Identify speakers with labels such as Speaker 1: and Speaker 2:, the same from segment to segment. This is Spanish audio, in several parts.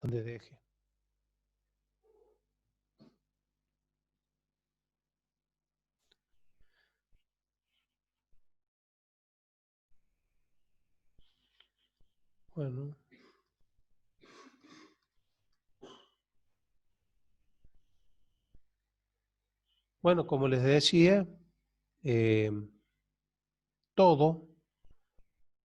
Speaker 1: donde deje. Bueno. Bueno, como les decía, eh, todo,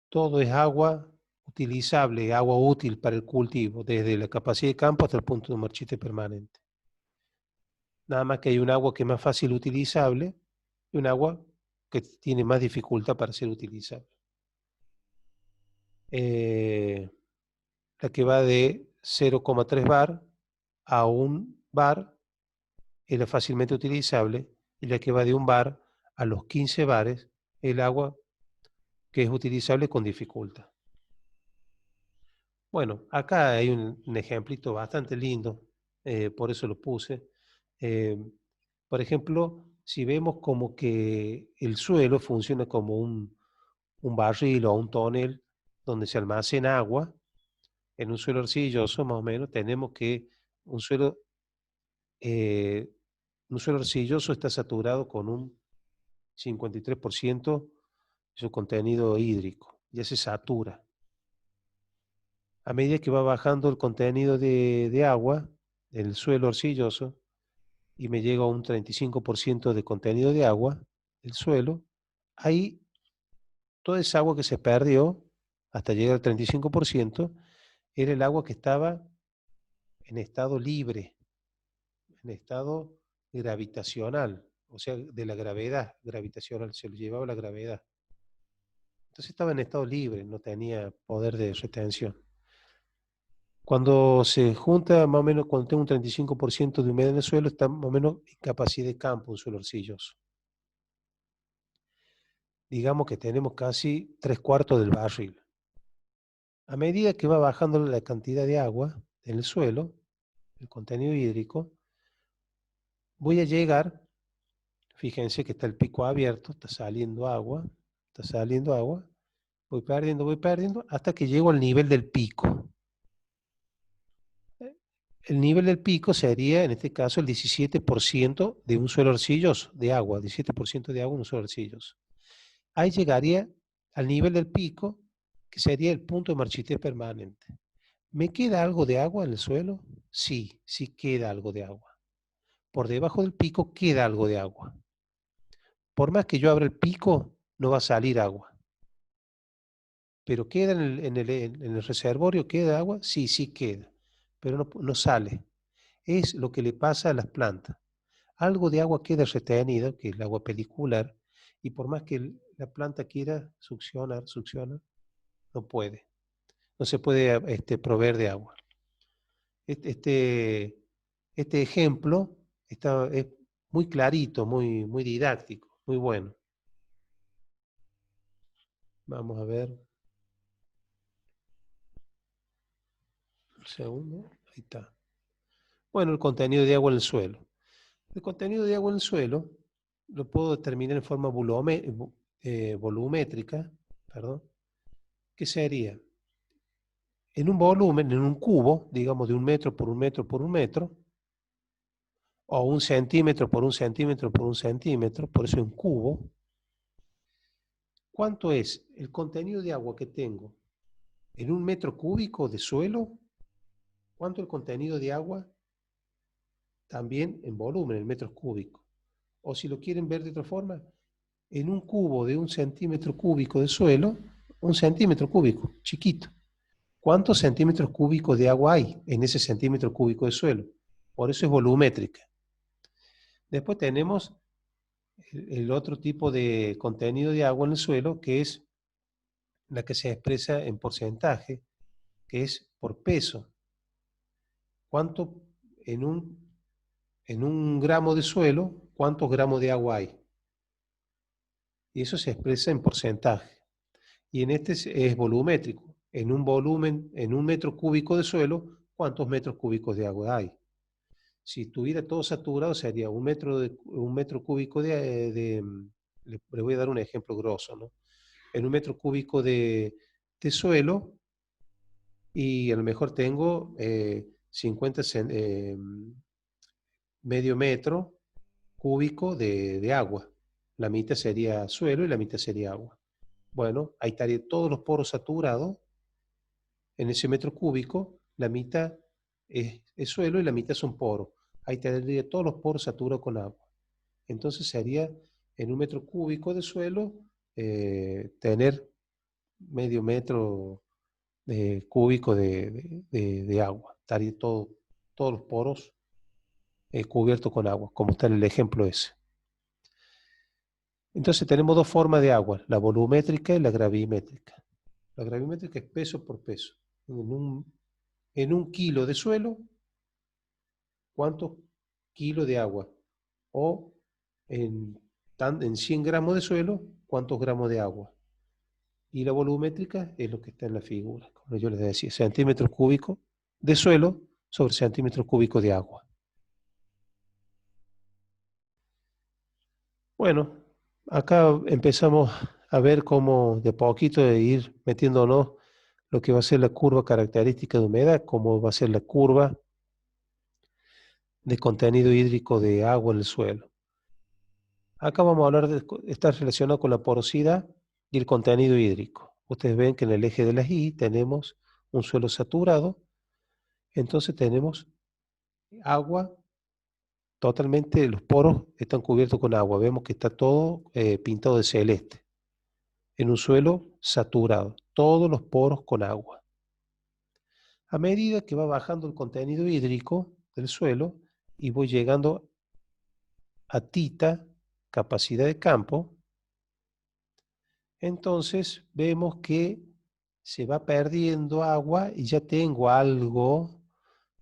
Speaker 1: todo es agua utilizable, agua útil para el cultivo, desde la capacidad de campo hasta el punto de marchite permanente. Nada más que hay un agua que es más fácil utilizable y un agua que tiene más dificultad para ser utilizable. La que va de 0,3 bar a 1 bar es la fácilmente utilizable, y la que va de 1 bar a los 15 bares es el agua que es utilizable con dificultad. Bueno, acá hay un ejemplito bastante lindo, por eso lo puse. Eh, por ejemplo, si vemos como que el suelo funciona como un barril o un tonel donde se almacena agua, en un suelo arcilloso más o menos, tenemos que un suelo, eh, un suelo arcilloso está saturado con un 53% de su contenido hídrico, ya se satura. A medida que va bajando el contenido de agua, el suelo arcilloso, y me llega a un 35% de contenido de agua, el suelo, ahí toda esa agua que se perdió hasta llegar al 35% era el agua que estaba en estado libre, en estado gravitacional, o sea, de la gravedad gravitacional, se lo llevaba la gravedad. Entonces estaba en estado libre, no tenía poder de retención. Cuando se junta, más o menos, cuando tengo un 35% de humedad en el suelo, está más o menos en capacidad de campo, un suelo arcilloso. Digamos que tenemos casi 3/4 del barril. A medida que va bajando la cantidad de agua en el suelo, el contenido hídrico, voy a llegar, fíjense que está el pico abierto, está saliendo agua, voy perdiendo, hasta que llego al nivel del pico. El nivel del pico sería, en este caso, el 17% de un suelo arcilloso, de agua, 17% de agua en un suelo arcilloso. Ahí llegaría al nivel del pico, que sería el punto de marchitez permanente. ¿Me queda algo de agua en el suelo? Sí, sí queda algo de agua. Por debajo del pico queda algo de agua. Por más que yo abra el pico, no va a salir agua. Pero queda en el reservorio, ¿queda agua? Sí, sí queda, pero no sale. Es lo que le pasa a las plantas. Algo de agua queda retenido, que es el agua pelicular, y por más que la planta quiera succiona, no puede. No se puede proveer de agua. Este, este, este ejemplo es muy clarito, muy didáctico, muy bueno. Vamos a ver. Un segundo. Ahí está. Bueno, el contenido de agua en el suelo. El contenido de agua en el suelo lo puedo determinar en forma volumétrica, perdón, que sería en un volumen, en un cubo, digamos de 1 metro por 1 metro por 1 metro, o 1 centímetro por 1 centímetro por 1 centímetro, por eso es un cubo. ¿Cuánto es el contenido de agua que tengo en 1 metro cúbico de suelo? ¿Cuánto el contenido de agua también en volumen, en metros cúbicos? O si lo quieren ver de otra forma, en un cubo de 1 centímetro cúbico de suelo, 1 centímetro cúbico, chiquito. ¿Cuántos centímetros cúbicos de agua hay en ese centímetro cúbico de suelo? Por eso es volumétrica. Después tenemos el otro tipo de contenido de agua en el suelo, que es la que se expresa en porcentaje, que es por peso. ¿Cuánto en un gramo de suelo, cuántos gramos de agua hay? Y eso se expresa en porcentaje. Y en este es volumétrico. En un volumen, en 1 metro cúbico de suelo, ¿cuántos metros cúbicos de agua hay? Si estuviera todo saturado, sería un metro cúbico le voy a dar un ejemplo grosso, ¿no? En 1 metro cúbico de suelo, y a lo mejor tengo 50 medio metro cúbico de agua. La mitad sería suelo y la mitad sería agua. Bueno, ahí estaría todos los poros saturados en ese metro cúbico, la mitad es suelo y la mitad son poros. Ahí tendría todos los poros saturados con agua. Entonces sería en un metro cúbico de suelo tener medio metro cúbico de agua. Estaría todos los poros cubiertos con agua, como está en el ejemplo ese. Entonces tenemos dos formas de agua, la volumétrica y la gravimétrica. La gravimétrica es peso por peso. En un kilo de suelo, ¿cuántos kilos de agua? O en 100 gramos de suelo, ¿cuántos gramos de agua? Y la volumétrica es lo que está en la figura, como yo les decía, centímetros cúbicos de suelo sobre centímetros cúbicos de agua. Bueno, acá empezamos a ver cómo de poquito de ir metiéndonos lo que va a ser la curva característica de humedad, cómo va a ser la curva de contenido hídrico de agua en el suelo. Acá vamos a hablar está relacionado con la porosidad y el contenido hídrico. Ustedes ven que en el eje de las I tenemos un suelo saturado, entonces tenemos agua, totalmente los poros están cubiertos con agua. Vemos que está todo pintado de celeste, en un suelo saturado, todos los poros con agua. A medida que va bajando el contenido hídrico del suelo y voy llegando a tita, capacidad de campo, entonces vemos que se va perdiendo agua y ya tengo algo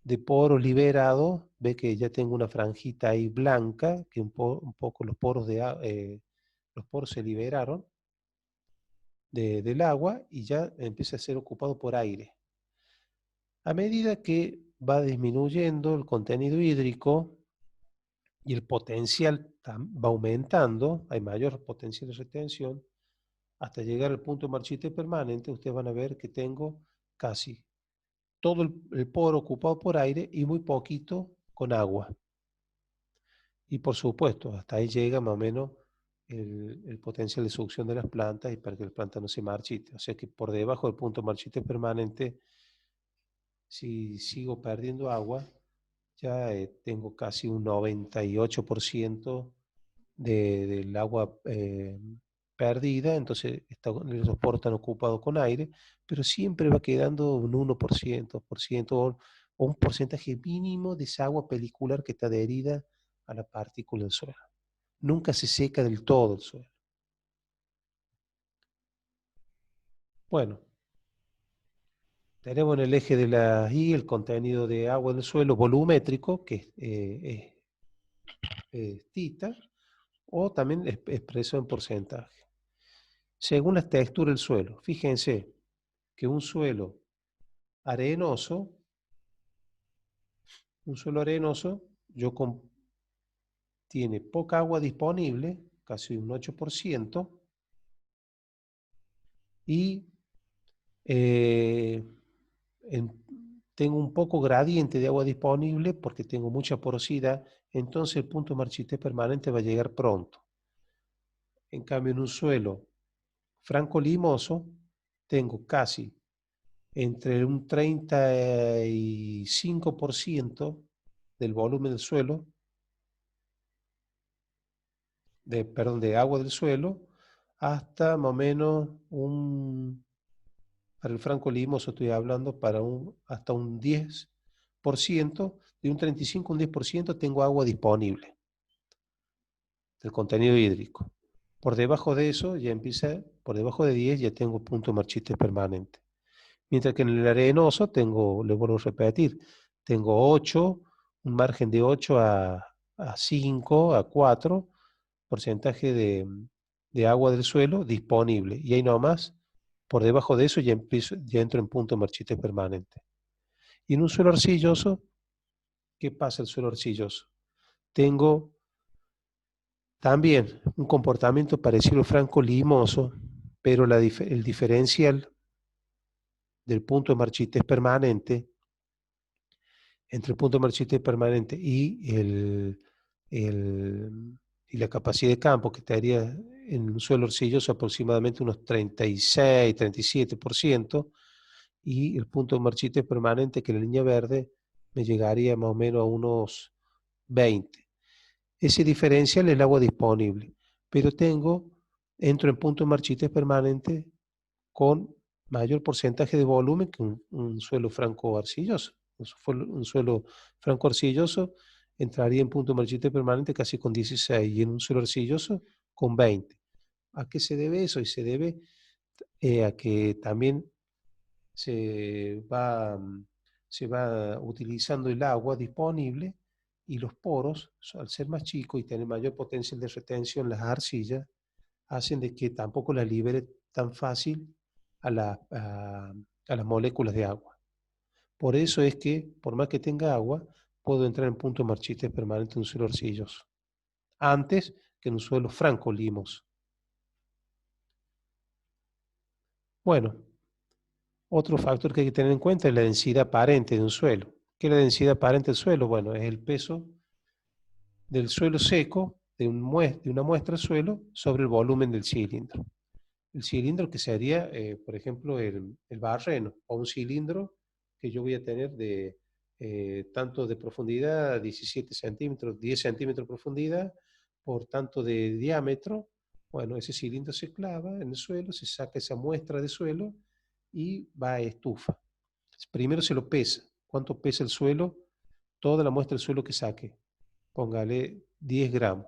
Speaker 1: de poro liberado. Ve que ya tengo una franjita ahí blanca, que un poco los poros, los poros se liberaron del agua y ya empieza a ser ocupado por aire. A medida que va disminuyendo el contenido hídrico y el potencial va aumentando, hay mayor potencial de retención, hasta llegar al punto de marchite permanente, ustedes van a ver que tengo casi todo el poro ocupado por aire y muy poquito con agua. Y por supuesto, hasta ahí llega más o menos el potencial de succión de las plantas y para que las plantas no se marchiten. O sea que por debajo del punto de marchite permanente, si sigo perdiendo agua, ya tengo casi un 98% del agua perdida, entonces los poros están ocupados con aire, pero siempre va quedando un 1%, o un porcentaje mínimo de esa agua pelicular que está adherida a la partícula del suelo. Nunca se seca del todo el suelo. Bueno, tenemos en el eje de la I el contenido de agua en el suelo volumétrico, que es tita, o también expreso en porcentaje. Según la textura del suelo, fíjense que un suelo arenoso, yo tiene poca agua disponible, casi un 8%, y eh, tengo un poco gradiente de agua disponible porque tengo mucha porosidad, entonces el punto de marchitez permanente va a llegar pronto. En cambio, en un suelo franco-limoso, tengo casi entre un 35% del volumen del suelo, de agua del suelo, hasta más o menos para el franco limoso estoy hablando, hasta un 10%, de un 35 a un 10% tengo agua disponible del contenido hídrico. Por debajo de eso ya empieza, por debajo de 10 ya tengo punto de marchite permanente. Mientras que en el arenoso tengo, le vuelvo a repetir, tengo 8, un margen de 8 a 5, a 4 porcentaje de agua del suelo disponible. Y ahí nomás, por debajo de eso ya entro en punto de marchite permanente. Y en un suelo arcilloso, ¿qué pasa el suelo arcilloso? Tengo también un comportamiento parecido al franco limoso, pero el diferencial del punto de marchitez permanente, entre el punto de marchitez permanente y la capacidad de campo, que estaría en un suelo arcilloso aproximadamente unos 36, 37%, y el punto de marchitez permanente, que es la línea verde, me llegaría más o menos a unos 20. Ese diferencial es el agua disponible, pero entro en punto de marchitez permanente con mayor porcentaje de volumen que un suelo franco arcilloso. Un suelo franco arcilloso entraría en punto de marchitez permanente casi con 16 y en un suelo arcilloso con 20. ¿A qué se debe eso? Y se debe a que también se va, se va utilizando el agua disponible y los poros, al ser más chicos y tener mayor potencial de retención, las arcillas hacen de que tampoco la libere tan fácil a las moléculas de agua. Por eso es que, por más que tenga agua, puedo entrar en punto de marchitez permanente en un suelo arcilloso, antes que en un suelo franco limos. Bueno, otro factor que hay que tener en cuenta es la densidad aparente de un suelo. ¿Qué es la densidad aparente del suelo? Bueno, es el peso del suelo seco, de una muestra de suelo, sobre el volumen del cilindro. El cilindro que sería, por ejemplo, el barreno, o un cilindro que yo voy a tener de tanto de profundidad, 17 centímetros, 10 centímetros de profundidad, por tanto de diámetro. Bueno, ese cilindro se clava en el suelo, se saca esa muestra de suelo y va a estufa. Primero se lo pesa. ¿Cuánto pesa el suelo? Toda la muestra del suelo que saque. Póngale 10 gramos.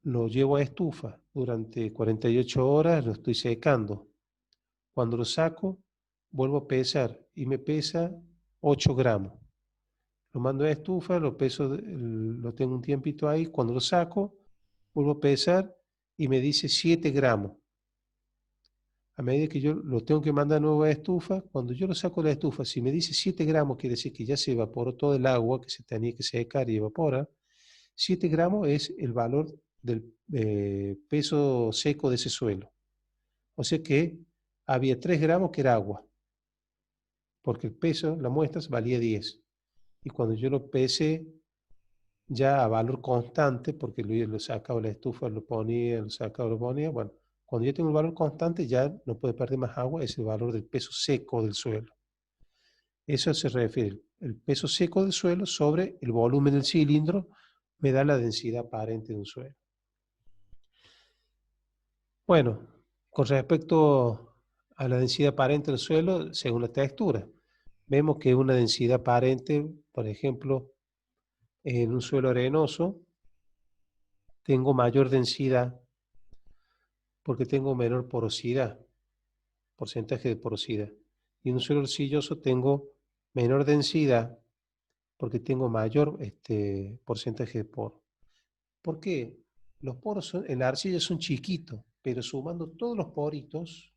Speaker 1: Lo llevo a estufa. Durante 48 horas lo estoy secando. Cuando lo saco, vuelvo a pesar y me pesa 8 gramos. Lo mando a estufa, lo peso, lo tengo un tiempito ahí. Cuando lo saco, vuelvo a pesar y me dice 7 gramos. A medida que yo lo tengo que mandar de nuevo a estufa, cuando yo lo saco de la estufa, si me dice 7 gramos, quiere decir que ya se evaporó todo el agua que se tenía que secar y evapora. 7 gramos es el valor del peso seco de ese suelo. O sea que había 3 gramos que era agua, porque el peso, la muestra, valía 10. Y cuando yo lo pesé ya a valor constante, porque lo sacaba de la estufa, lo ponía, lo sacaba, lo ponía, bueno, cuando yo tengo un valor constante ya no puede perder más agua, es el valor del peso seco del suelo. Eso se refiere, el peso seco del suelo sobre el volumen del cilindro me da la densidad aparente de un suelo. Bueno, con respecto a la densidad aparente del suelo, según la textura, vemos que una densidad aparente, por ejemplo, en un suelo arenoso, tengo mayor densidad porque tengo menor porosidad, porcentaje de porosidad. Y en un suelo arcilloso tengo menor densidad porque tengo mayor porcentaje de poro. ¿Por qué? Los poros en la arcilla son chiquitos, pero sumando todos los poritos,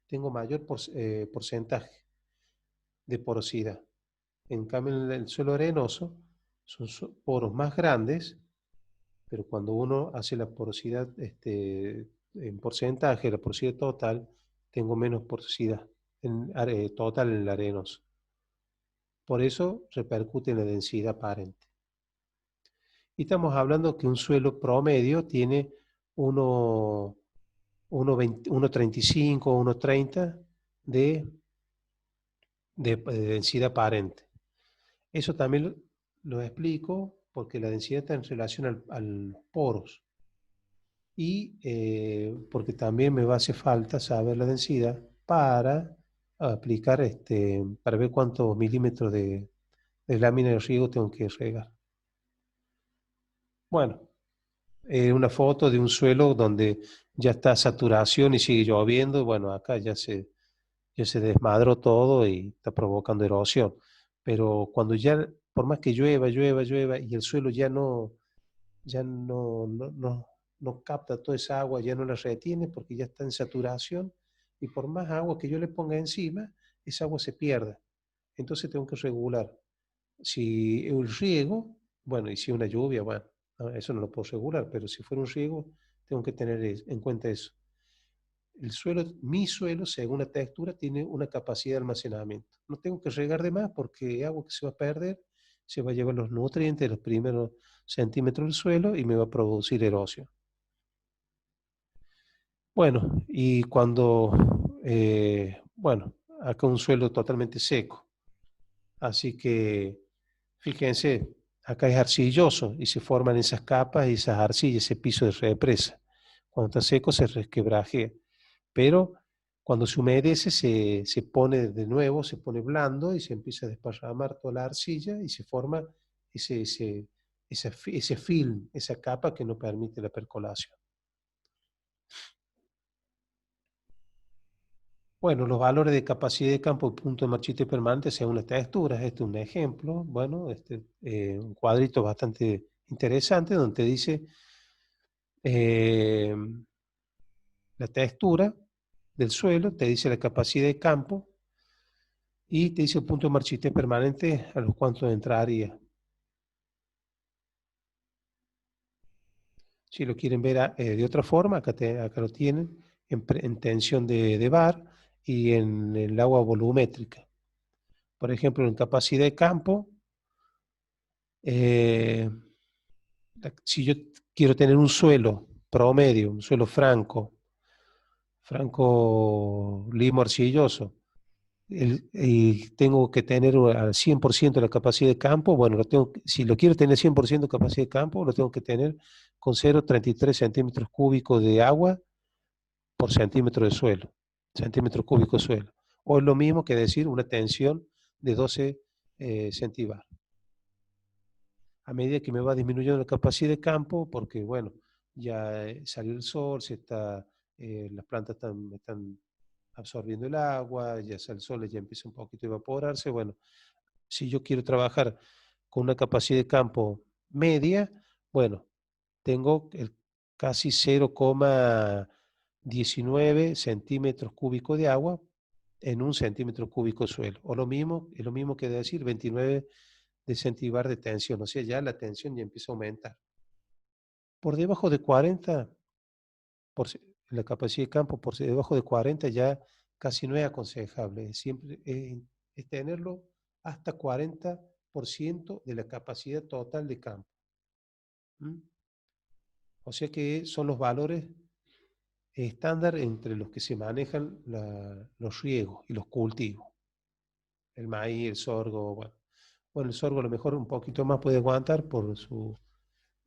Speaker 1: tengo mayor porcentaje de porosidad. En cambio, en el suelo arenoso son poros más grandes, pero cuando uno hace la porosidad en porcentaje, la porosidad total, tengo menos porosidad total en el arenoso. Por eso repercute en la densidad aparente. Y estamos hablando que un suelo promedio tiene 1,35, 1,30 de densidad aparente. Eso también lo explico porque la densidad está en relación a los poros y porque también me va a hacer falta saber la densidad para aplicar, para ver cuántos milímetros de lámina de riego tengo que regar. Bueno, una foto de un suelo donde ya está saturación y sigue lloviendo. Bueno, acá ya se desmadró todo y está provocando erosión. Pero cuando ya, por más que llueva, llueva, llueva y el suelo ya no capta toda esa agua, ya no la retiene porque ya está en saturación y por más agua que yo le ponga encima, esa agua se pierde. Entonces tengo que regular. Si el riego, bueno, y si una lluvia, bueno, eso no lo puedo regular, pero si fuera un riego, tengo que tener en cuenta eso. el suelo, mi suelo, según la textura, tiene una capacidad de almacenamiento. No tengo que regar de más porque es agua que se va a perder, se va a llevar los nutrientes de los primeros centímetros del suelo y me va a producir erosión. Bueno, y cuando, bueno, acá un suelo totalmente seco, así que fíjense, acá es arcilloso y se forman esas capas y esas arcillas, ese piso de represa. Cuando está seco se resquebrajea, pero cuando se humedece se pone de nuevo, se pone blando y se empieza a desparramar toda la arcilla y se forma ese film, esa capa que no permite la percolación. Bueno, los valores de capacidad de campo y punto de marchite permanente según las texturas. Este es un ejemplo, bueno, un cuadrito bastante interesante donde te dice eh, la textura del suelo, te dice la capacidad de campo y te dice el punto de marchite permanente a los cuantos entraría. Si lo quieren ver de otra forma, acá lo tienen, en tensión de bar y en el agua volumétrica. Por ejemplo, en capacidad de campo, eh, si yo quiero tener un suelo promedio, un suelo franco limo arcilloso, y tengo que tener al 100% la capacidad de campo, bueno, si lo quiero tener 100% capacidad de campo, lo tengo que tener con 0,33 centímetros cúbicos de agua por centímetro de suelo, centímetros cúbicos de suelo. O es lo mismo que decir una tensión de 12 centibar. A medida que me va disminuyendo la capacidad de campo, porque bueno, ya salió el sol, las plantas están absorbiendo el agua, ya sale el sol, ya empieza un poquito a evaporarse. Bueno, si yo quiero trabajar con una capacidad de campo media, bueno, tengo el casi 0,19 centímetros cúbicos de agua en un centímetro cúbico de suelo. O lo mismo, es lo mismo que decir 29 de centibar de tensión, o sea, ya la tensión ya empieza a aumentar. Por debajo de 40, la capacidad de campo, por debajo de 40 ya casi no es aconsejable, siempre es tenerlo hasta 40% de la capacidad total de campo. ¿Mm? O sea que son los valores estándar entre los que se manejan los riegos y los cultivos. El maíz, el sorgo, bueno. Bueno, el sorgo a lo mejor un poquito más puede aguantar por su...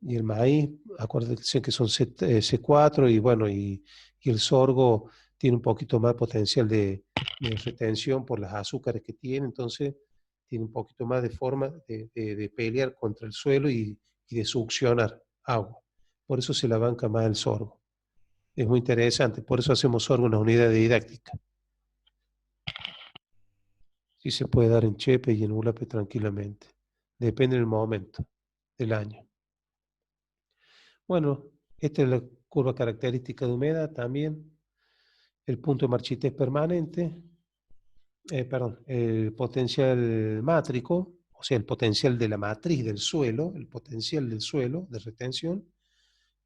Speaker 1: Y el maíz, acuérdense que son C4 y bueno, y el sorgo tiene un poquito más potencial de retención por las azúcares que tiene, entonces tiene un poquito más de forma de pelear contra el suelo y de succionar agua. Por eso se la banca más el sorgo. Es muy interesante, por eso hacemos sorgo en las unidades didácticas. Sí se puede dar en Chepe y en Ulape tranquilamente. Depende del momento del año. Bueno, esta es la curva característica de humedad también. El punto de marchitez permanente, perdón, el potencial mátrico, o sea, el potencial de la matriz del suelo, el potencial del suelo de retención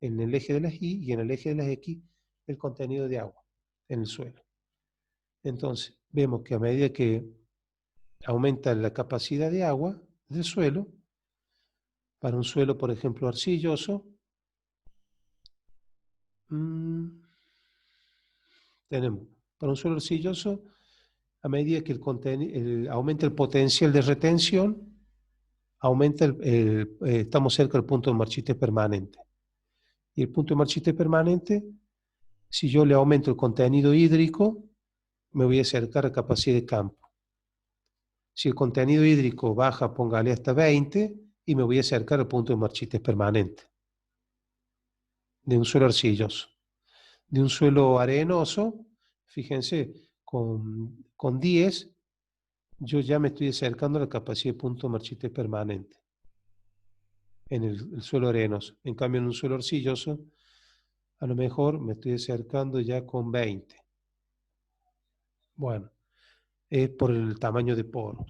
Speaker 1: en el eje de las Y y en el eje de las X, el contenido de agua en el suelo. Entonces, vemos que a medida que aumenta la capacidad de agua del suelo, para un suelo, por ejemplo, arcilloso, tenemos para un suelo arcilloso, a medida que aumenta el potencial de retención, estamos cerca del punto de marchite permanente. Y el punto de marchite permanente, si yo le aumento el contenido hídrico, me voy a acercar a capacidad de campo. Si el contenido hídrico baja, póngale hasta 20, y me voy a acercar al punto de marchite permanente de un suelo arcilloso. De un suelo arenoso, fíjense, con 10, yo ya me estoy acercando a la capacidad de punto de marchite permanente en el suelo arenoso. En cambio, en un suelo arcilloso, a lo mejor me estoy acercando ya con 20. Bueno, es por el tamaño de poro.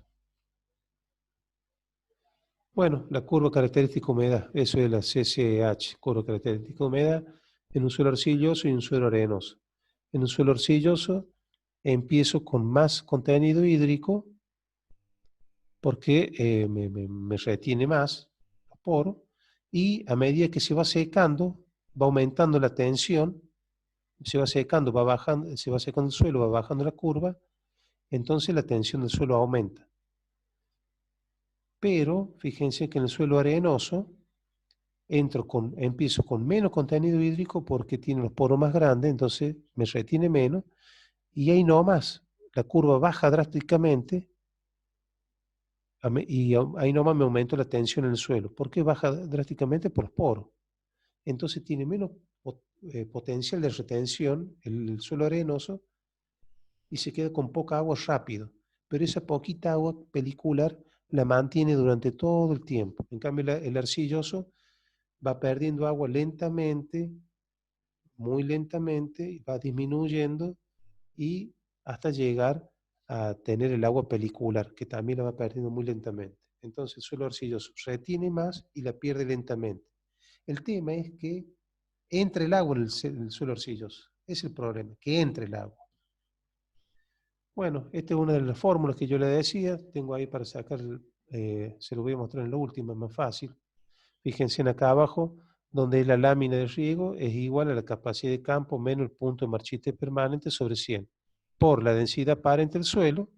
Speaker 1: Bueno, la curva característica humedad, eso es la CCH, curva característica humedad, en un suelo arcilloso y un suelo arenoso. en un suelo arcilloso empiezo con más contenido hídrico porque me retiene más los poros, y a medida que se va secando, va aumentando la tensión, se va secando, va bajando, se va secando el suelo, va bajando la curva, entonces la tensión del suelo aumenta. Pero fíjense que en el suelo arenoso empiezo con menos contenido hídrico porque tiene los poros más grandes, entonces me retiene menos, y ahí nomás la curva baja drásticamente y ahí nomás me aumento la tensión en el suelo. ¿Por qué baja drásticamente? Por los poros. Entonces tiene menos potencial de retención el suelo arenoso y se queda con poca agua rápido. Pero esa poquita agua pelicular la mantiene durante todo el tiempo. En cambio, el arcilloso va perdiendo agua lentamente, muy lentamente, va disminuyendo y hasta llegar a tener el agua pelicular, que también la va perdiendo muy lentamente. Entonces el suelo arcilloso retiene más y la pierde lentamente. El tema es que entre el agua en el suelo arcilloso. Es el problema, que entre el agua. Bueno, esta es una de las fórmulas que yo le decía. Tengo ahí para sacar, se lo voy a mostrar en la última, es más fácil. Fíjense en acá abajo, donde la lámina de riego es igual a la capacidad de campo menos el punto de marchite permanente sobre 100, por la densidad aparente del suelo,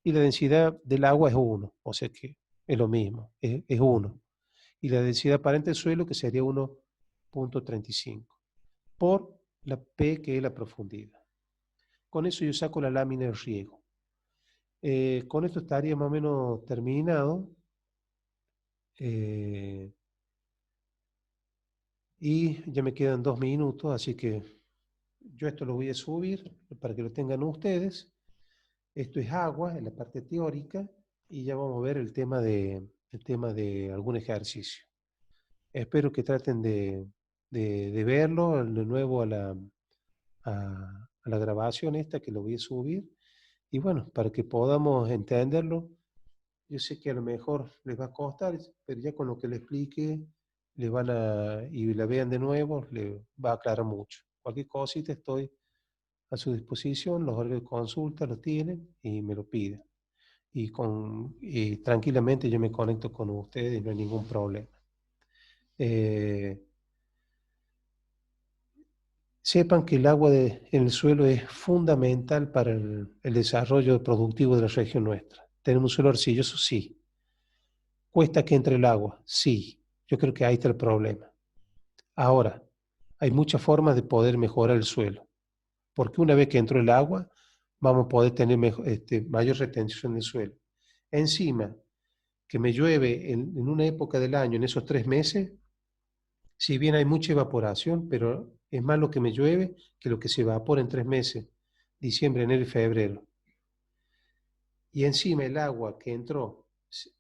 Speaker 1: y la densidad del agua es 1, o sea que es lo mismo, es 1. Y la densidad aparente del suelo, que sería 1,35, por la P, que es la profundidad. Con eso yo saco la lámina de riego. Con esto estaría más o menos terminado. Y ya me quedan 2 minutos, así que yo esto lo voy a subir para que lo tengan ustedes. Esto es agua en la parte teórica y ya vamos a ver el tema de algún ejercicio. Espero que traten de verlo de nuevo a la grabación esta que lo voy a subir. Y bueno, para que podamos entenderlo, yo sé que a lo mejor les va a costar, pero ya con lo que les explique, y la vean de nuevo, les va a aclarar mucho. Cualquier cosita estoy a su disposición, los horarios de consulta los tienen y me lo piden. Y tranquilamente yo me conecto con ustedes y no hay ningún problema. Eh, Sepan que el agua en el suelo es fundamental para el desarrollo productivo de la región nuestra. ¿Tenemos un suelo arcilloso? Sí. ¿Cuesta que entre el agua? Sí. Yo creo que ahí está el problema. Ahora, hay muchas formas de poder mejorar el suelo, porque una vez que entró el agua, vamos a poder tener mayor retención del suelo. Encima, que me llueve en una época del año, en esos 3 meses, si bien hay mucha evaporación, pero es más lo que me llueve que lo que se evapora en 3 meses, diciembre, enero y febrero. Y encima el agua que entró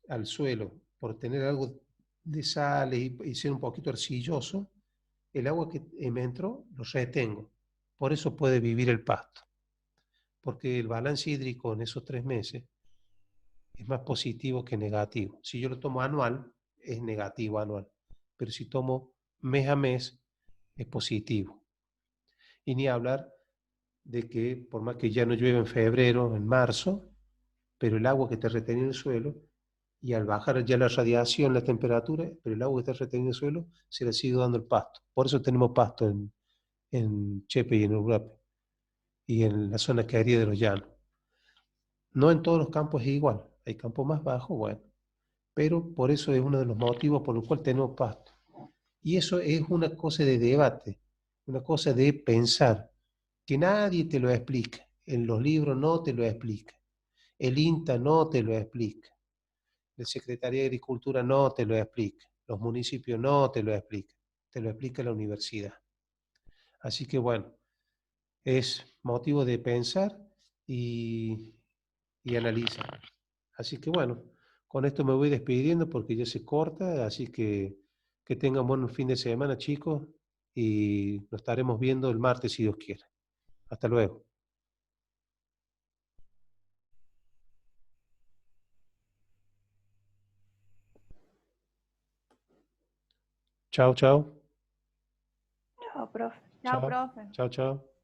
Speaker 1: al suelo por tener algo de sal y ser un poquito arcilloso, el agua que me entró lo retengo. Por eso puede vivir el pasto, porque el balance hídrico en esos 3 meses es más positivo que negativo. Si yo lo tomo anual, es negativo anual, pero si tomo mes a mes, es positivo. Y ni hablar de que por más que ya no llueve en febrero, en marzo, pero el agua que está retenida en el suelo, y al bajar ya la radiación, la temperatura, pero el agua que está retenida en el suelo, se le sigue dando el pasto. Por eso tenemos pasto en Chepe y en Uruguay y en la zona que haría de los llanos. No en todos los campos es igual, hay campos más bajos, bueno, pero por eso es uno de los motivos por los cuales tenemos pasto. Y eso es una cosa de debate, una cosa de pensar, que nadie te lo explica, en los libros no te lo explica, el INTA no te lo explica, la Secretaría de Agricultura no te lo explica, los municipios no te lo explican, te lo explica la universidad. Así que bueno, es motivo de pensar y analizar. Así que bueno, con esto me voy despidiendo porque ya se corta, así que tengan buen fin de semana, chicos, y nos estaremos viendo el martes si Dios quiere. Hasta luego. Chao, chao.
Speaker 2: Chao, profe. Chao,
Speaker 1: Chao,
Speaker 2: profe.
Speaker 1: chao, chao.